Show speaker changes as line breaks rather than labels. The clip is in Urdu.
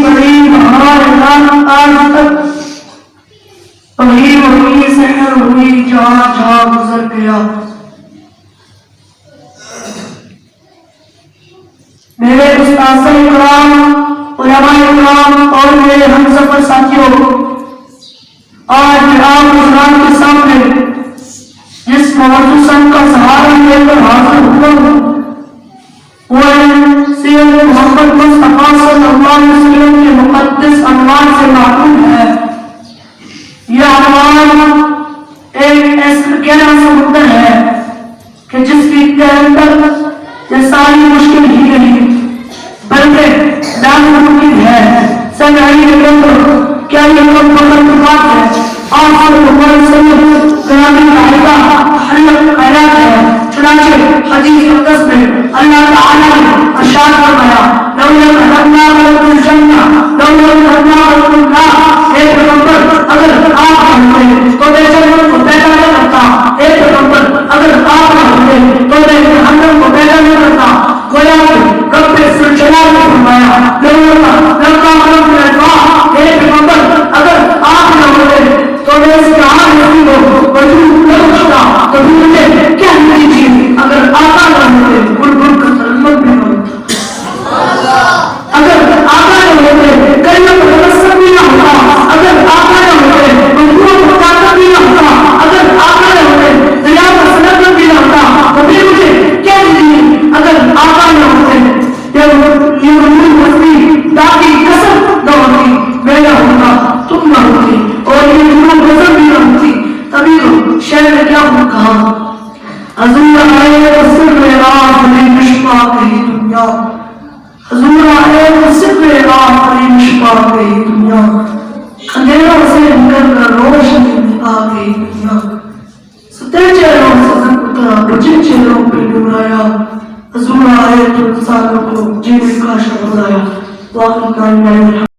بڑی بہار آج تک وہی سحر ہوئی جہاں جہاں گزر گیا. میرے استاذ کرام، علماء کرام اور میرے ہم سفر ساتھیوں، آج آپ حضرات کے سامنے جس موضوع کا سہارا لے کر حاضر ہوا ہوں وہ ہے سیرت محمد مصطفیٰ صلی اللہ علیہ وسلم کے مقدس عنوان سے معلوم ہے. یہ عنوان ایک ایسا گہرا سمندر ہے کہ جس کی تہہ تک یہ ساری مشکل ہی نہیں بلکہ ناممکن ہے. سمعی نگندر، کیا یہ کم وقت بات ہے؟ آپ صلی اللہ علیہ وسلم کلامی قاعدہ حلق خیرات ہے. چنانچہ حدیث مقدس میں اللہ تعالیٰ نے ارشاد فرمایا لو یذهبنا لكم الجنہ لو یذهبنا لكم النار. ایک پیغمبر اگر آپ نہ ہوتے تو میں جنت کو پیدا نہ کرتا. ایک پیغمبر اگر آپ نہ ہوتے تو میں جہنم کو پیدا نہ کرتا. گویا کہ رب ذوالجلال نے فرمایا ایک پیغمبر اگر آپ نہ ہوتے تو میں اس جہان نبی کو وجود نہ بخشتا. تو مجھے کیا نتیجے اگر آقا نہ ہوتے بلبل کا ترنم بھی نہ ہوتا. اگر آقا نہ ہوتے کلمہ تبسم بھی نہ ہوتا. اگر آقا نہ ہوتے مجبور کو طاقت بھی نہ ہوتا. اگر آقا نہ ہوتے دیا کا سنت بھی نہ ہوتا. تو پھر مجھے کیا نتیجے اگر آقا نہ ہوتے. یہ مجبور مستی تاکہ قسم نہ ہوتی میں نہ ہوتا تم نہ ہوتی اور یہ مجبور قسم بھی نہ ہوتی. تبھی تو شہر نے کیا کہا حضور آئے تو سر آخری مشفا کہی دنیا. حضور آئے تو سر آخری مشفا کہی دنیا. اندھیروں سے نکل کر روشنی میں آ گئی دنیا. ستے چہروں سے زنگ اترا بجے چہروں پہ نور آیا. حضور آئے تو انسانوں کو جینے کا شعور آیا. واقعی کائنات